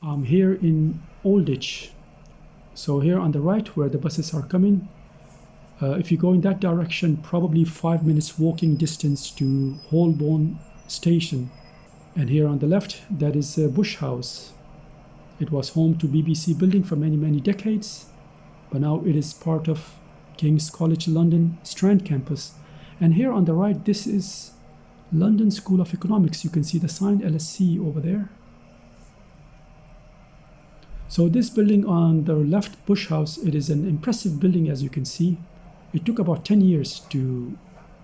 I'm here in Aldwych. So here on the right where the buses are coming, if you go in that direction, probably 5 minutes walking distance to Holborn station. And here on the left, that is Bush House. It was home to BBC building for many decades, but now it is part of King's College London Strand campus. And here on the right, this is London School of Economics. You can see the sign LSE over there. So this building on the left, Bush House, it is an impressive building, as you can see. It took about 10 years to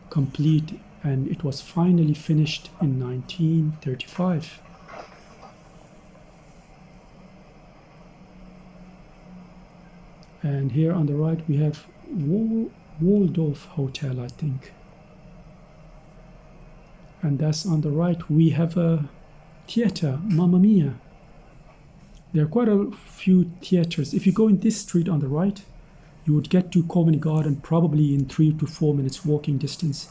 complete, and it was finally finished in 1935. And here on the right we have Waldorf Hotel, I think. And that's on the right we have a theater, Mamma Mia. There are quite a few theaters. If you go in this street on the right, you would get to Covent Garden probably in 3 to 4 minutes walking distance.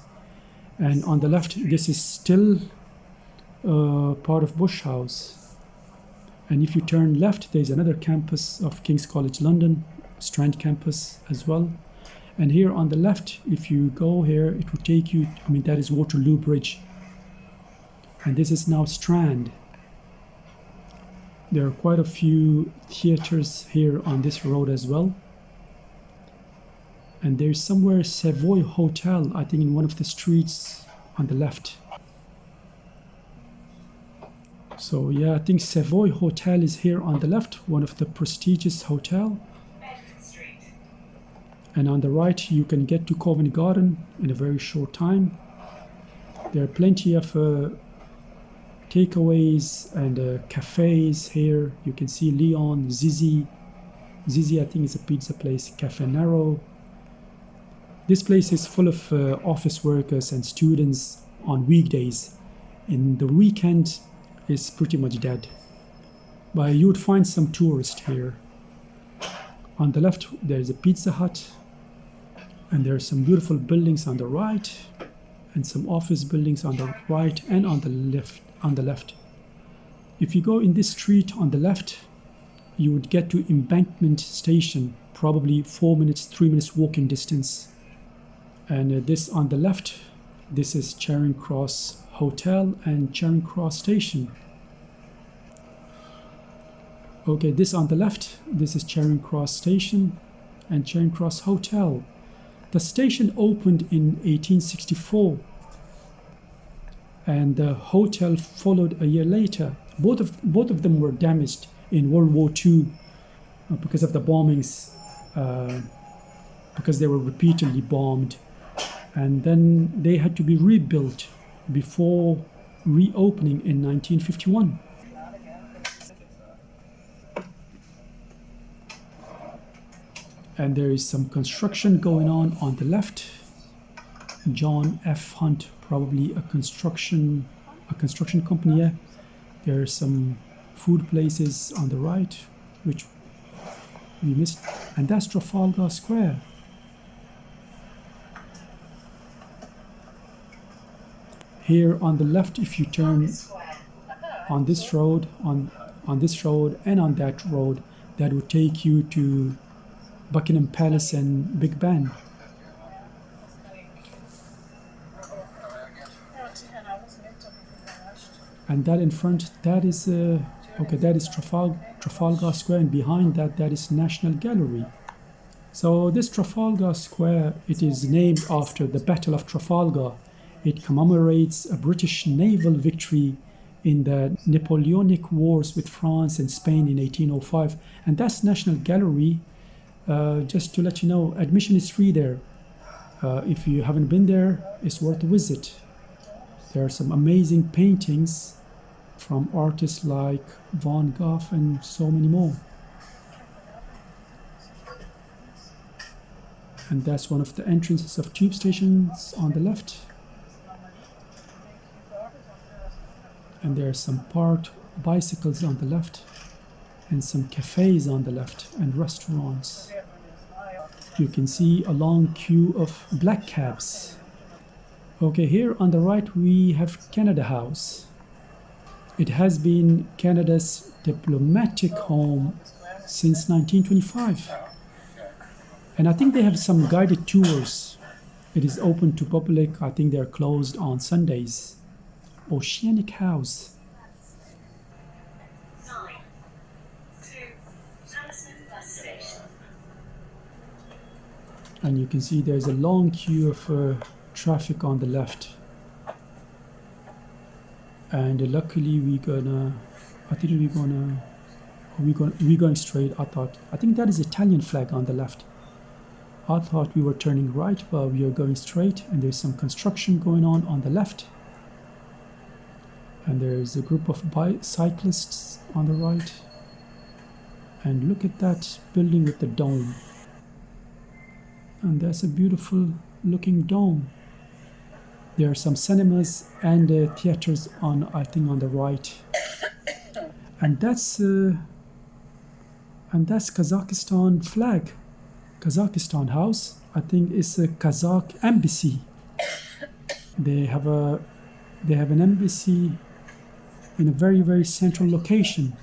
And on the left, this is still part of Bush House. And if you turn left, there's another campus of King's College London, Strand campus as well. And here on the left, if you go here, it will take you, that is Waterloo Bridge. And this is now Strand. There are quite a few theaters here on this road as well. And there's somewhere Savoy Hotel, I think in one of the streets on the left. So yeah, I think Savoy Hotel is here on the left, one of the prestigious hotel. And on the right, you can get to Covent Garden in a very short time. There are plenty of takeaways and cafes here. You can see Leon, Zizi. Zizi, I think, is a pizza place. Cafe Nero. This place is full of office workers and students on weekdays. In the weekend, it's pretty much dead. But you would find some tourists here. On the left, there's a Pizza Hut. And there are some beautiful buildings on the right. And some office buildings on the right and on the left. If you go in this street on the left, you would get to Embankment Station, probably 3 minutes walking distance. And this on the left, this is Charing Cross Hotel and Charing Cross Station. Okay, this on the left, this is Charing Cross Station and Charing Cross Hotel. The station opened in 1864 and the hotel followed a year later. Both of them were damaged in World War II because of the bombings, because they were repeatedly bombed. And then they had to be rebuilt before reopening in 1951. And there is some construction going on the left. John F. Hunt, probably a construction company. Yeah. There are some food places on the right, which we missed. And that's Trafalgar Square. Here on the left, if you turn on this road, on this road and on that road, that would take you to Buckingham Palace and Big Ben. And that in front, that is Trafalgar Square, and behind that is National Gallery. So this Trafalgar Square, it is named after the Battle of Trafalgar. It commemorates a British naval victory in the Napoleonic Wars with France and Spain in 1805. And that's National Gallery. Just to let you know, admission is free there. If you haven't been there, it's worth a visit. There are some amazing paintings from artists like Van Gogh and so many more. And that's one of the entrances of tube stations on the left. And there are some parked bicycles on the left and some cafes on the left and restaurants. You can see a long queue of black cabs. Okay, here on the right we have Canada House. It has been Canada's diplomatic home since 1925. And I think they have some guided tours. It is open to public. I think they're closed on Sundays. Oceanic House. 9 to Hammersmith bus station. And you can see there's a long queue of traffic on the left. And luckily we're going straight. I think that is Italian flag on the left. I thought we were turning right, but we are going straight, and there's some construction going on the left. And there's a group of cyclists on the right. And look at that building with the dome. And that's a beautiful looking dome. There are some cinemas and theaters I think on the right. And that's Kazakhstan flag. Kazakhstan house. I think it's a Kazakh embassy. They have an embassy in a very, very central location.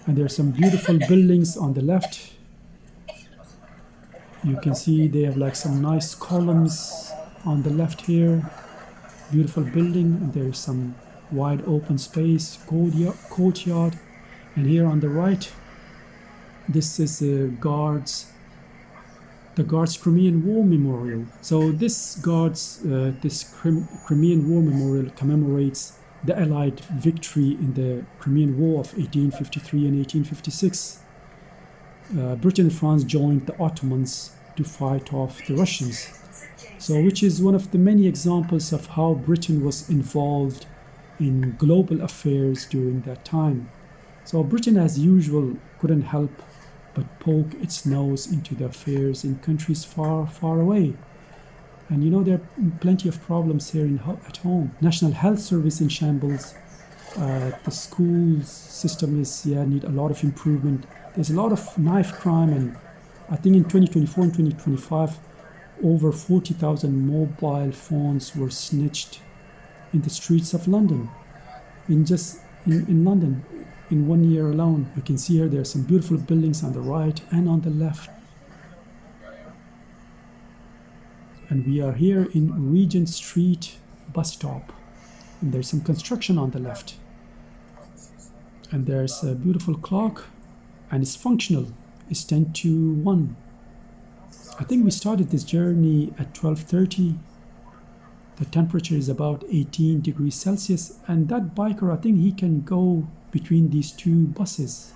And there are some beautiful buildings on the left. You can see they have like some nice columns on the left here. Beautiful building, and there is some wide open space, courtyard. And here on the right, this is the Guards Crimean War Memorial. So this Crimean War Memorial commemorates the Allied victory in the Crimean War of 1853 and 1856. Britain and France joined the Ottomans to fight off the Russians. So, which is one of the many examples of how Britain was involved in global affairs during that time. So Britain, as usual, couldn't help but poke its nose into the affairs in countries far, far away. And you know, there are plenty of problems here at home. National Health Service in shambles. The school system need a lot of improvement. There's a lot of knife crime, and I think in 2024 and 2025, over 40,000 mobile phones were snitched in the streets of London. In London, in 1 year alone. You can see here there are some beautiful buildings on the right and on the left. And we are here in Regent Street bus stop. And there's some construction on the left. And there's a beautiful clock, and it's functional. It's 10 to 1. I think we started this journey at 12:30. The temperature is about 18 degrees Celsius, and that biker, I think he can go between these two buses.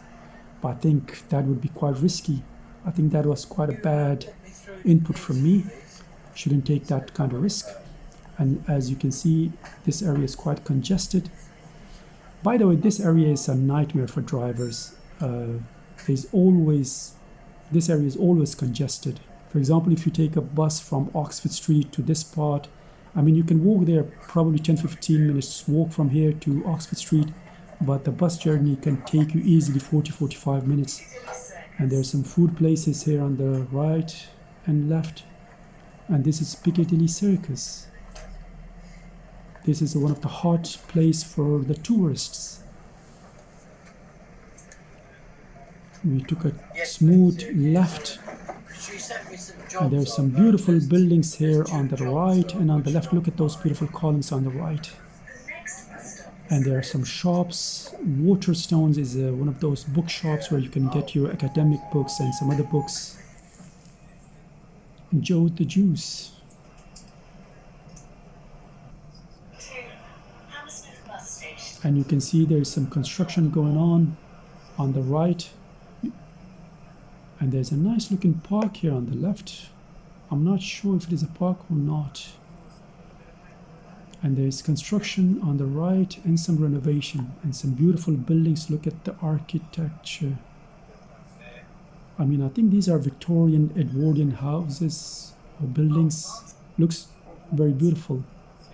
But I think that would be quite risky. I think that was quite a bad input from me. Shouldn't take that kind of risk. And as you can see, this area is quite congested. By the way, this area is a nightmare for drivers. This area is always congested. For example, if you take a bus from Oxford Street to this part, I mean, you can walk there probably 10-15 minutes walk from here to Oxford Street, but the bus journey can take you easily 40-45 minutes. And there's some food places here on the right and left. And this is Piccadilly Circus. This is one of the hot places for the tourists. We took a smooth left, and there's some beautiful buildings here on the right and on the left. Look at those beautiful columns on the right. And there are some shops. Waterstones is one of those bookshops where you can get your academic books and some other books. Joe the Juice. And you can see there's some construction going on the right. And there's a nice looking park here on the left. I'm not sure if it is a park or not. And there's construction on the right and some renovation and some beautiful buildings. Look at the architecture. I mean, I think these are Victorian Edwardian houses or buildings. Looks very beautiful.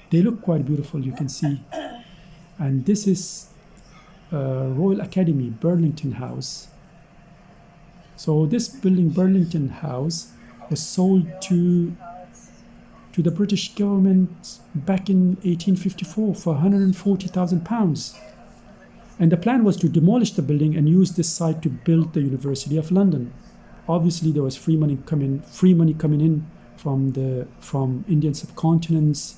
They look quite beautiful, you can see. And this is Royal Academy, Burlington House. So this building, Burlington House, was sold to the British government back in 1854 for £140,000. And the plan was to demolish the building and use this site to build the University of London. Obviously, there was free money coming in from Indian subcontinents,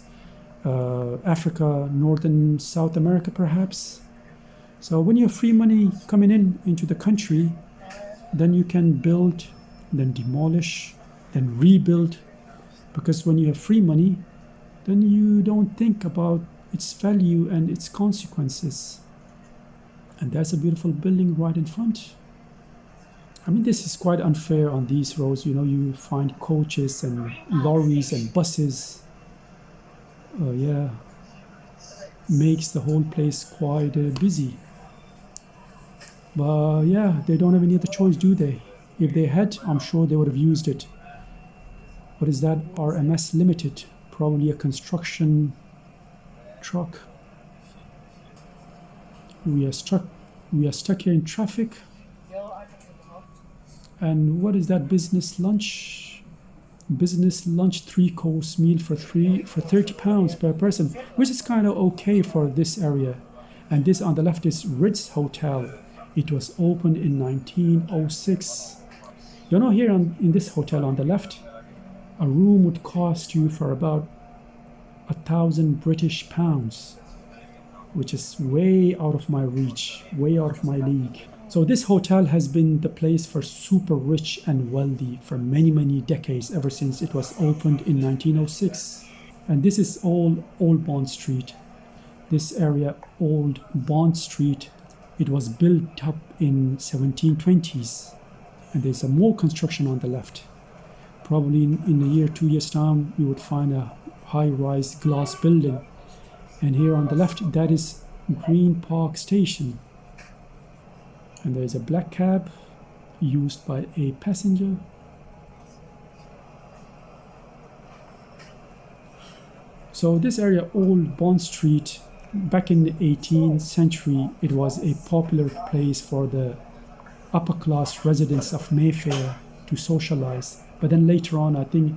Africa, Northern South America, perhaps. So when you have free money coming in into the country, then you can build, then demolish, then rebuild. Because when you have free money, then you don't think about its value and its consequences. And there's a beautiful building right in front. I mean, this is quite unfair on these roads. You find coaches and lorries and buses. Makes the whole place quite busy. But yeah, they don't have any other choice, do they? If they had, I'm sure they would have used it. What is that? RMS Limited, probably a construction truck. We are stuck here in traffic. And what is that? Business lunch, 3-course meal for £30 per person, which is kind of okay for this area. And this on the left is Ritz Hotel. It was opened in 1906. Here in this hotel on the left, a room would cost you for about 1,000 British pounds, which is way out of my reach, way out of my league. So this hotel has been the place for super rich and wealthy for many, many decades, ever since it was opened in 1906. And this is all Old Bond Street. This area, Old Bond Street, it was built up in 1720s. And there's some more construction on the left. Probably in a year, 2 years' time, you would find a high-rise glass building. And here on the left, that is Green Park Station. And there's a black cab used by a passenger. So this area, Old Bond Street, back in the 18th century, it was a popular place for the upper class residents of Mayfair to socialize. But then later on, I think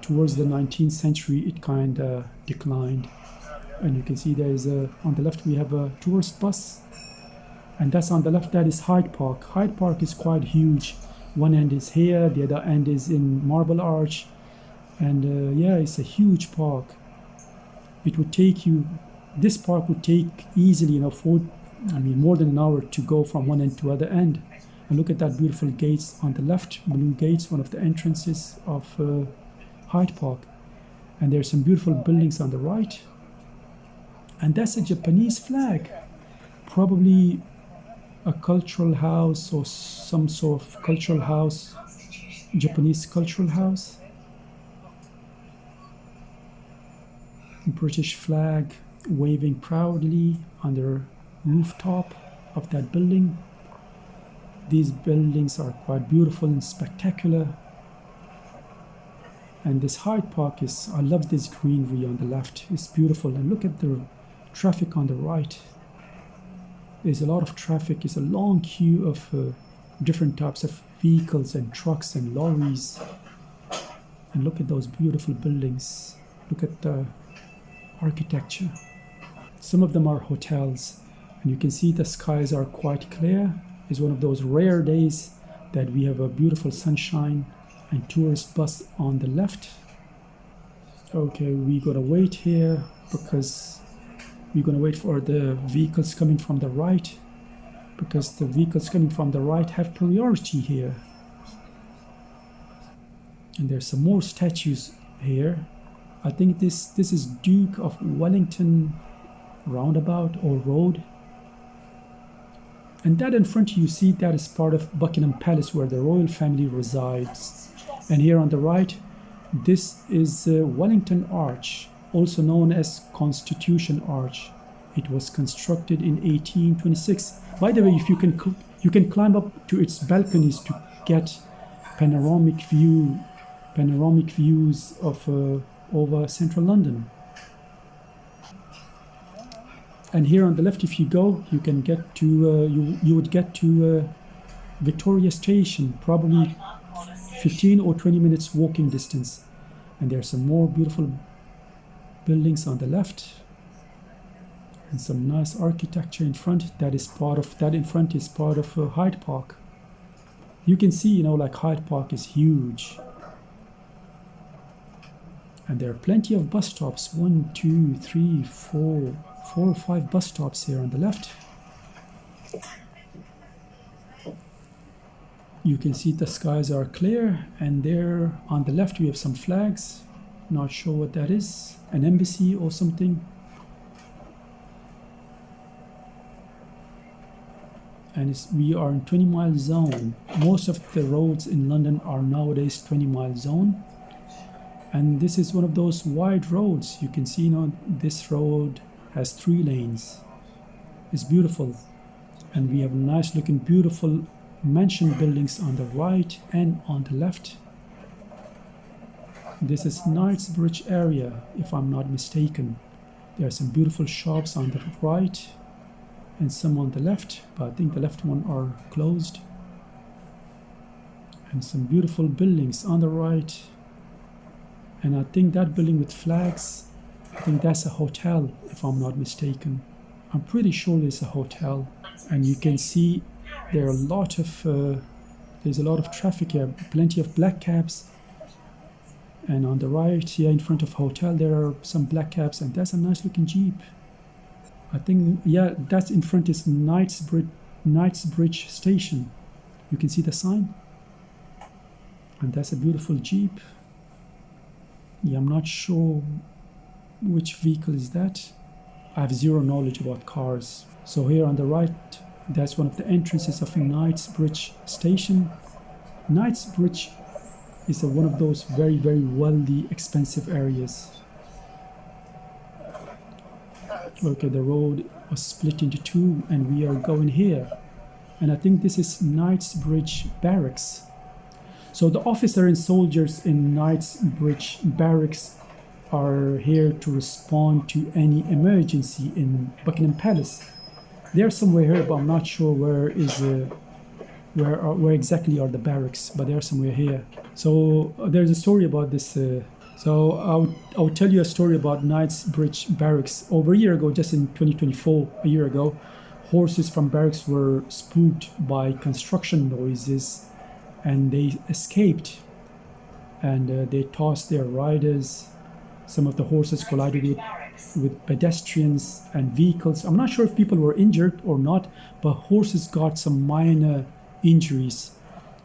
towards the 19th century, it kind of declined. And you can see there is on the left, we have a tourist bus. And that's on the left, that is Hyde Park. Hyde Park is quite huge. One end is here, the other end is in Marble Arch. And it's a huge park. It would take you, this park would take easily, more than an hour to go from one end to other end. And look at that beautiful gates on the left, blue gates, one of the entrances of Hyde Park. And there's some beautiful buildings on the right. And that's a Japanese flag, probably a cultural house or some sort of cultural house, Japanese cultural house. British flag waving proudly on the rooftop of that building. These buildings are quite beautiful and spectacular. And this Hyde Park I love this greenery on the left. It's beautiful. And look at the traffic on the right. There's a lot of traffic. It's a long queue of different types of vehicles and trucks and lorries. And look at those beautiful buildings. Look at the architecture. Some of them are hotels. And you can see the skies are quite clear. It's one of those rare days that we have a beautiful sunshine and tourist bus on the left. Okay, we gotta wait here because we're gonna wait for the vehicles coming from the right, because the vehicles coming from the right have priority here. And there's some more statues here. I think this is Duke of Wellington roundabout or road. And that in front you see, that is part of Buckingham Palace where the royal family resides. And here on the right, this is Wellington Arch, also known as Constitution Arch. It was constructed in 1826. By the way, if you can climb up to its balconies to get panoramic views of over central London. And here on the left, if you go, you can get to you would get to Victoria Station, probably 15 or 20 minutes walking distance. And there are some more beautiful buildings on the left. And some nice architecture in front. That in front is part of Hyde Park. You can see, you know, like Hyde Park is huge. And there are plenty of bus stops. 1, 2, 3, 4 or 5 bus stops here on the left. You can see the skies are clear, and there on the left we have some flags. Not sure what that is, an embassy or something. And we are in 20-mile zone. Most of the roads in London are nowadays 20-mile zone. And this is one of those wide roads. You can see, you know, this road has 3 lanes. It's beautiful. And we have nice looking, beautiful mansion buildings on the right and on the left. This is Knightsbridge area, if I'm not mistaken. There are some beautiful shops on the right and some on the left, but I think the left one are closed. And some beautiful buildings on the right. And I think that building with flags, I think that's a hotel, if I'm not mistaken. I'm pretty sure it's a hotel. And you can see there are a lot of there's a lot of traffic here, plenty of black cabs. And on the right here in front of hotel there are some black cabs, and that's a nice looking Jeep. I think, yeah, that's in front is Knightsbridge station. You can see the sign. And that's a beautiful Jeep. Yeah, I'm not sure which vehicle is that. I have zero knowledge about cars. So here on the right, that's one of the entrances of Knightsbridge station. Knightsbridge is one of those very, very wealthy, expensive areas. Okay, the road was split into 2 and we are going here. And I think this is Knightsbridge Barracks. So the officer and soldiers in Knightsbridge Barracks are here to respond to any emergency in Buckingham Palace. They're somewhere here, but I'm not sure where exactly are the barracks, but they're somewhere here. So there's a story about this. So I'll tell you a story about Knightsbridge Barracks. Over a year ago, just in 2024, a year ago, horses from barracks were spooked by construction noises, and they escaped. And they tossed their riders. Some of the horses collided with pedestrians and vehicles. I'm not sure if people were injured or not, but horses got some minor injuries,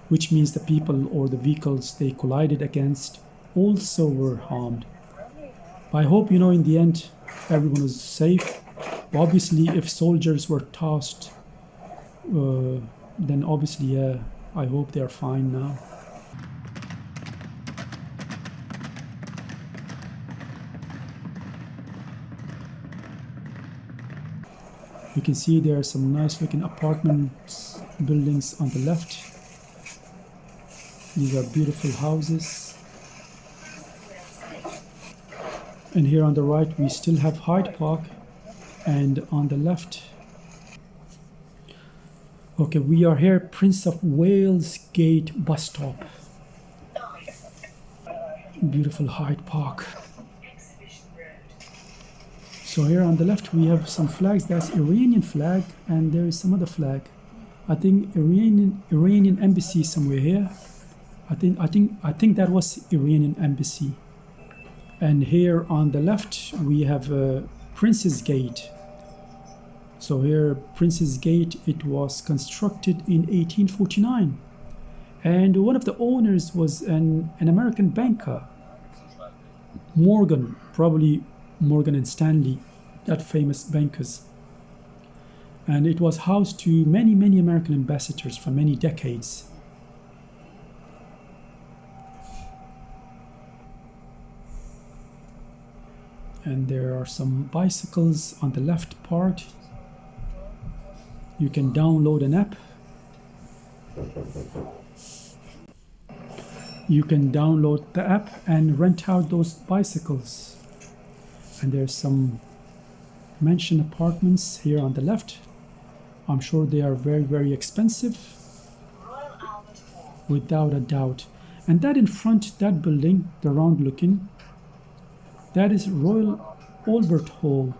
which means the people or the vehicles they collided against also were harmed. But I hope, you know, in the end, everyone was safe. Obviously, if soldiers were tossed, then obviously, I hope they're fine now. You can see there are some nice looking apartments, buildings on the left. These are beautiful houses. And here on the right we still have Hyde Park, and on the left, okay, we are here, Prince of Wales Gate bus stop. Beautiful Hyde Park. So here on the left we have some flags. That's Iranian flag, and there is some other flag. I think Iranian embassy somewhere here. I think that was Iranian embassy. And here on the left we have Prince's Gate. So here, Prince's Gate, it was constructed in 1849, and one of the owners was an American banker, Morgan, probably Morgan and Stanley, that famous bankers. And it was housed to many American ambassadors for many decades. And there are some bicycles on the left part. You can download an app. You can download the app and rent out those bicycles. And there's some mansion apartments here on the left. I'm sure they are very expensive, without a doubt. And that in front, that building, the round looking, that is Royal Albert Hall.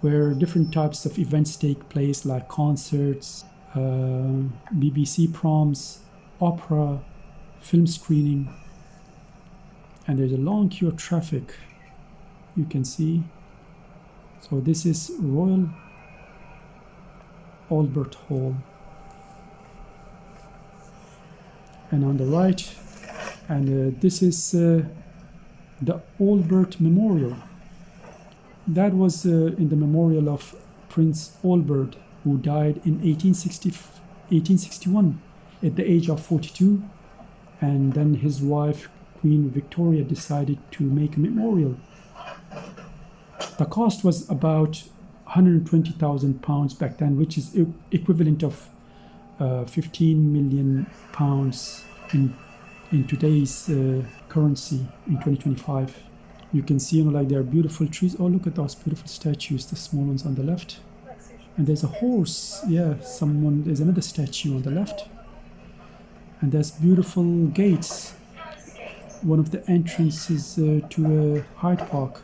where different types of events take place, like concerts, BBC proms, opera, film screening. And there's a long queue of traffic, you can see. So this is Royal Albert Hall. And on the right, and this is the Albert Memorial. That was in the memorial of Prince Albert, who died in 1861 at the age of 42. And then his wife, Queen Victoria, decided to make a memorial. The cost was about £120,000 back then, which is equivalent of 15 million pounds in today's currency in 2025. You can see, like, there are beautiful trees. Oh, look at those beautiful statues, the small ones on the left. And there's a horse. Yeah, there's another statue on the left. And there's beautiful gates. One of the entrances to Hyde Park.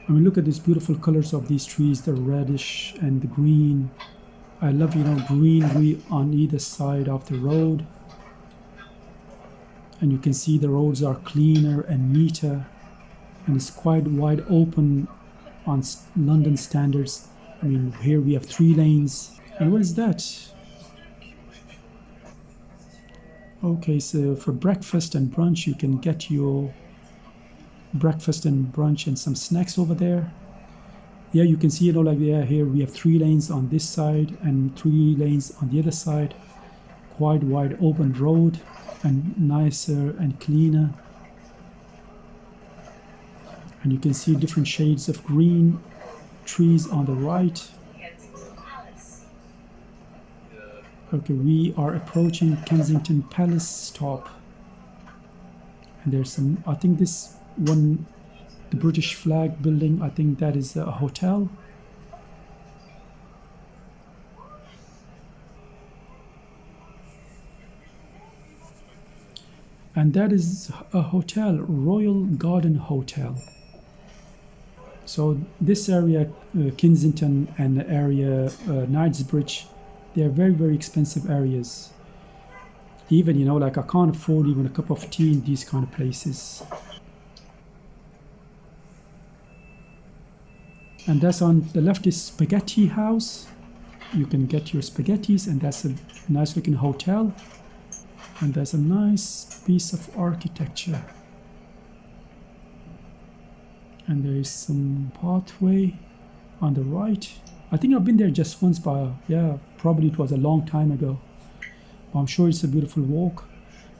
I mean, look at these beautiful colors of these trees, the reddish and the green. I love, greenery on either side of the road. And you can see the roads are cleaner and neater. And it's quite wide open on London standards. I mean, here we have 3 lanes. And what is that? Okay, so for breakfast and brunch, you can get your breakfast and brunch and some snacks over there. Yeah, you can see, here we have 3 lanes on this side and 3 lanes on the other side. Quite wide open road and nicer and cleaner. And you can see different shades of green trees on the right. Okay, we are approaching Kensington Palace stop. And there's some, I think this one, the British flag building, I think that is a hotel. And that is a hotel, Royal Garden Hotel. So this area, Kensington, and the area Knightsbridge, they are very, very expensive areas. Even, I can't afford even a cup of tea in these kind of places. And that's on the left is Spaghetti House. You can get your spaghettis, and that's a nice looking hotel. And there's a nice piece of architecture. And there is some pathway on the right. I think I've been there just once, but yeah, probably it was a long time ago. I'm sure it's a beautiful walk.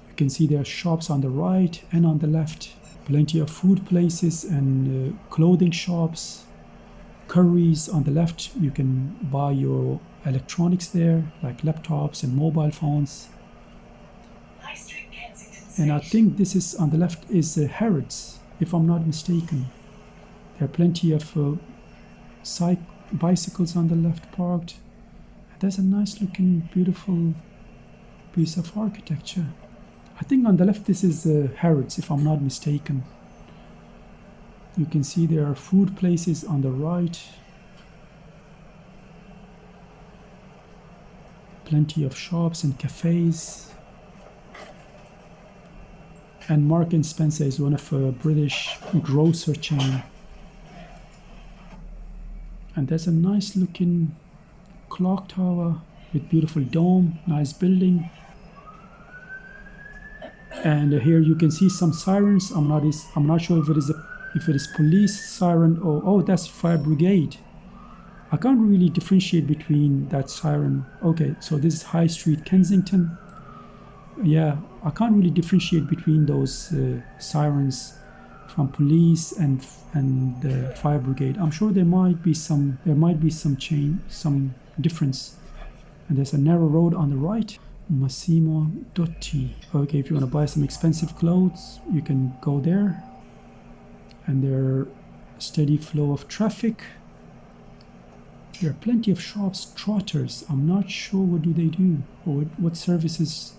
You can see there are shops on the right and on the left. Plenty of food places and clothing shops. Curries on the left. You can buy your electronics there, like laptops and mobile phones. And I think this is on the left is Harrods, if I'm not mistaken. There are plenty of bicycles on the left parked. And there's a nice looking, beautiful piece of architecture. I think on the left this is Harrods, if I'm not mistaken. You can see there are food places on the right. Plenty of shops and cafes. And Marks and Spencer is one of a British grocer chain. And there's a nice looking clock tower with beautiful dome, nice building. And here you can see some sirens. I'm not sure if it is police siren or, oh, that's fire brigade. I can't really differentiate between that siren. Okay, so this is High Street, Kensington. Yeah, I can't really differentiate between those sirens from police and fire brigade. I'm sure there might be some difference. And there's a narrow road on the right, Massimo Dotti. Okay, if you want to buy some expensive clothes, you can go there. And there are steady flow of traffic. There are plenty of shops, trotters. I'm not sure what do they do or what services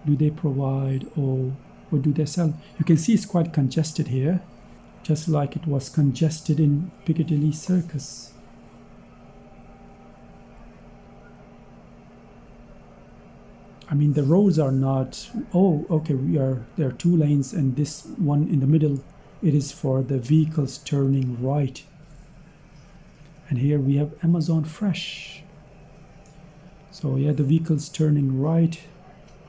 do they provide or what do they sell. You can see it's quite congested here. just like it was congested in Piccadilly Circus. I mean, the roads are not, oh, okay, there are 2 lanes, and this one in the middle, it is for the vehicles turning right. And here we have Amazon Fresh. So yeah, the vehicles turning right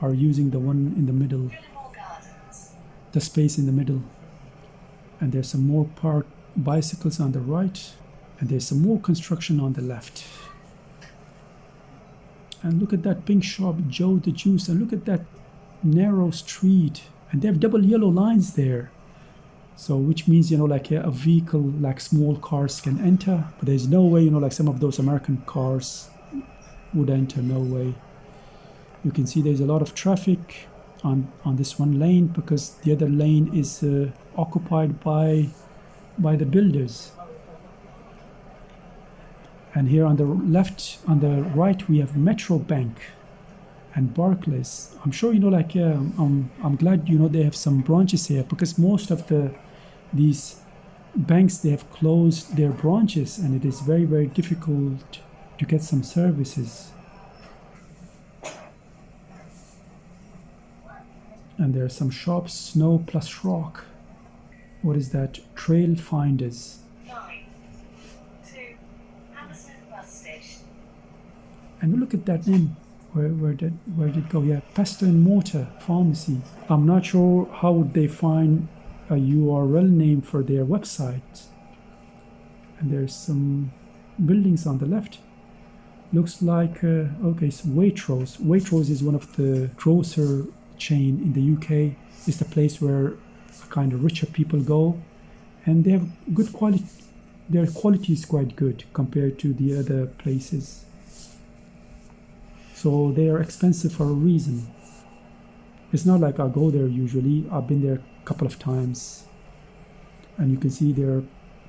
are using the one in the middle, the space in the middle. And there's some more parked bicycles on the right, and there's some more construction on the left. And look at that pink shop, Joe the Juice, and look at that narrow street, and they have double yellow lines there. So which means, you know, like a vehicle, like small cars can enter, but there's no way, you know, like some of those American cars would enter, no way. You can see there's a lot of traffic on this one lane, because the other lane is occupied by the builders. And here on the left, on the right, we have Metro Bank and Barclays. I'm sure, you know, like, I'm glad, you know, they have some branches here, because most of these banks, they have closed their branches, and it is very, very difficult to get some services. And there are some shops, Snow Plus Rock. What is that? Trail Finders. Hammersmith bus station. And look at that name. Where did it go? Yeah, Pestle and Mortar Pharmacy. I'm not sure how would they find a URL name for their website. And there's some buildings on the left. Looks like okay, it's Waitrose. Waitrose is one of the grocer chain in the UK. It's the place where kind of richer people go, and they have good quality. Their quality is quite good compared to the other places. So they are expensive for a reason. It's not like I go there usually. I've been there a couple of times, and you can see there are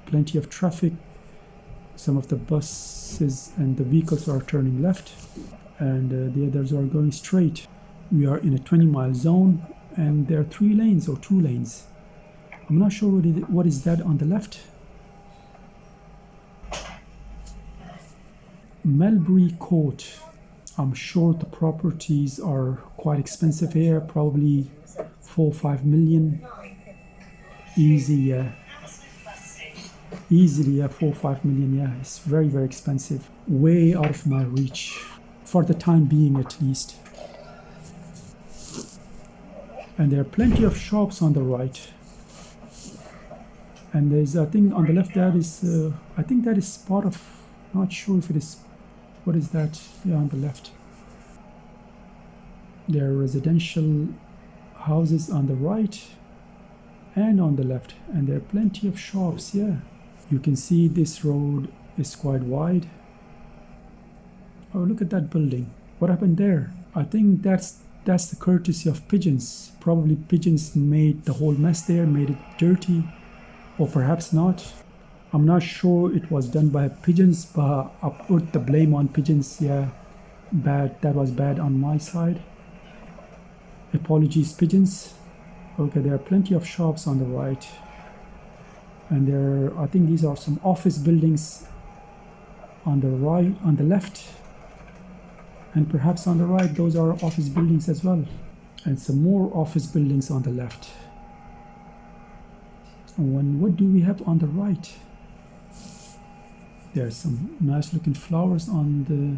plenty of traffic. Some of the buses and the vehicles are turning left, and the others are going straight. We are in a 20-mile zone, and there are 3 lanes or 2 lanes. I'm not sure what is that on the left. Melbury Court. I'm sure the properties are quite expensive here, probably 4 or 5 million. Easy, yeah. Easily, yeah, 4 or 5 million, yeah. It's very, very expensive. Way out of my reach, for the time being at least. And there are plenty of shops on the right. And there's, I think on the left, that is, I think that is part of, not sure if it is, what is that? Yeah, on the left. There are residential houses on the right and on the left. And there are plenty of shops, yeah. You can see this road is quite wide. Oh, look at that building. What happened there? I think that's the courtesy of pigeons. Probably pigeons made the whole mess there, made it dirty, or perhaps not. I'm not sure it was done by pigeons, but I put the blame on pigeons. Yeah, bad. That was bad on my side. Apologies, pigeons. Okay, there are plenty of shops on the right, and there, I think these are some office buildings on the right, on the left. And perhaps on the right, those are office buildings as well. And some more office buildings on the left. And what do we have on the right? There's some nice looking flowers on the...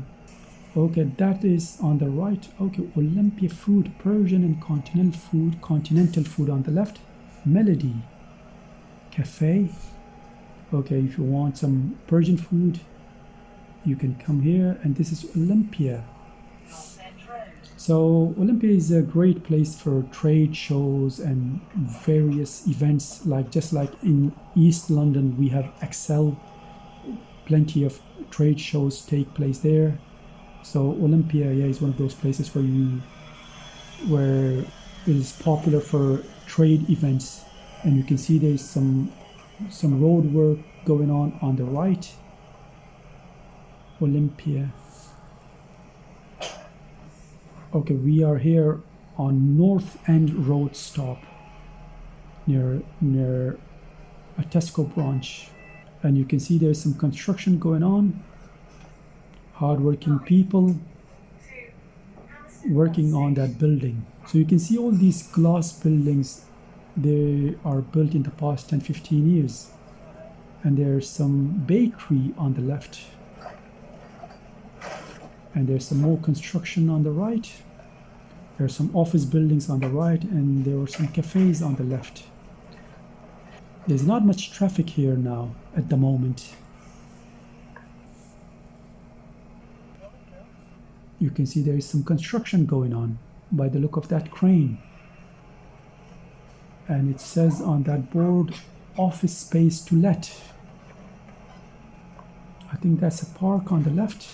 Okay, that is on the right. Okay, Olympia food, Persian and continental food on the left. Melody Cafe. Okay, if you want some Persian food, you can come here. And this is Olympia. So Olympia is a great place for trade shows and various events, like just like in East London we have Excel. Plenty of trade shows take place there. So Olympia, yeah, is one of those places where it is popular for trade events. And you can see there's some road work going on the right. Olympia. Okay, we are here on North End Road stop near a Tesco branch. And you can see there's some construction going on. Hard-working people working on that building. So you can see all these glass buildings, they are built in the past 10-15 years. And there's some bakery on the left. And there's some more construction on the right. There's some office buildings on the right, and there are some cafes on the left. There's not much traffic here now at the moment. You can see there is some construction going on by the look of that crane. And it says on that board, office space to let. I think that's a park on the left.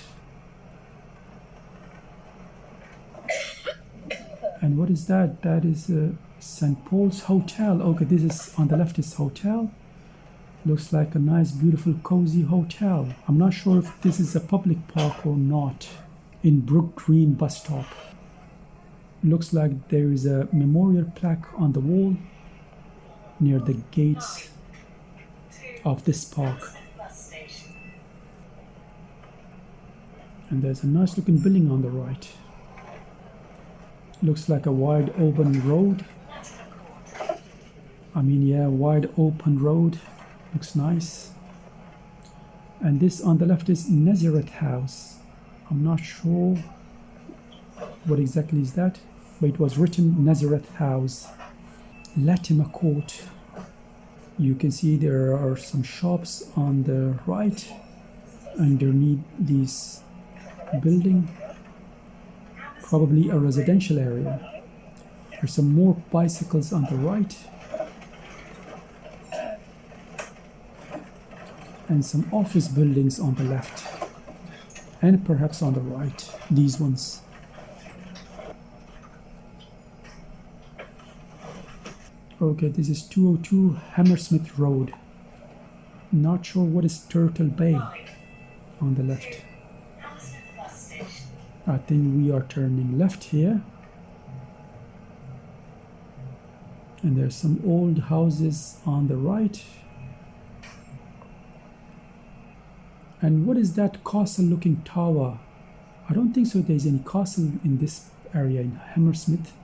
And what is that? That is St. Paul's Hotel. Okay, this is on the left is hotel. Looks like a nice, beautiful, cozy hotel. I'm not sure if this is a public park or not. In Brook Green bus stop. Looks like there is a memorial plaque on the wall near the gates of this park. And there's a nice looking building on the right. Looks like a wide open road. Wide open road. Looks nice. And this on the left is Nazareth House. I'm not sure what exactly is that, but it was written Nazareth House. Latimer Court. You can see there are some shops on the right underneath this building. Probably a residential area. There's some more bicycles on the right. And some office buildings on the left. And perhaps on the right, these ones. Okay, this is 202 Hammersmith Road. Not sure what is Turtle Bay on the left. I think we are turning left here. And there's some old houses on the right. And what is that castle-looking tower? I don't think so there's any castle in this area in Hammersmith.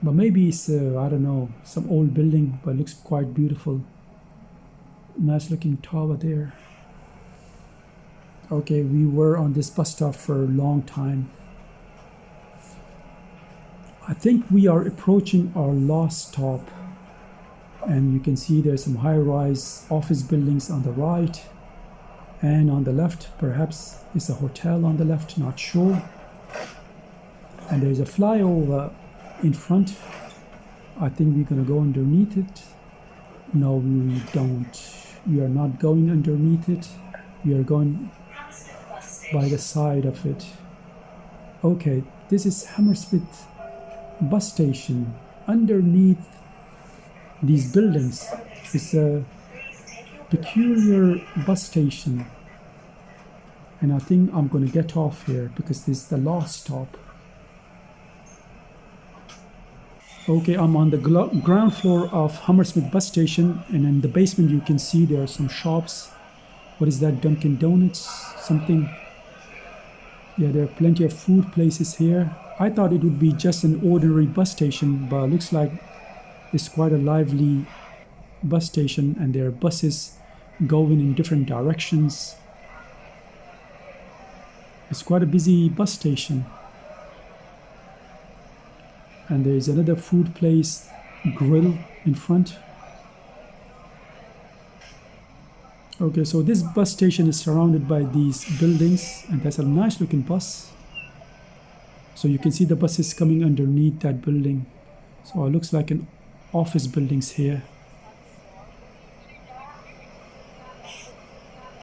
But maybe it's, I don't know, some old building, but it looks quite beautiful. Nice looking tower there. Okay, we were on this bus stop for a long time. I think we are approaching our last stop. And you can see there's some high-rise office buildings on the right. And on the left, perhaps it's a hotel on the left, not sure. And there's a flyover in front. I think we're gonna go underneath it. No, we don't. We are not going underneath it. We are going by the side of it. Okay, this is Hammersmith bus station. Underneath these buildings is a peculiar bus station. And I think I'm going to get off here because this is the last stop. Okay, I'm on the ground floor of Hammersmith bus station, and in the basement you can see there are some shops. What is that, Dunkin' Donuts? Something. Yeah, there are plenty of food places here. I thought it would be just an ordinary bus station, but it looks like it's quite a lively bus station, and there are buses going in different directions. It's quite a busy bus station. And there is another food place, grill in front. Okay, so this bus station is surrounded by these buildings, and that's a nice looking bus. So you can see the buses coming underneath that building. So it looks like an office buildings here.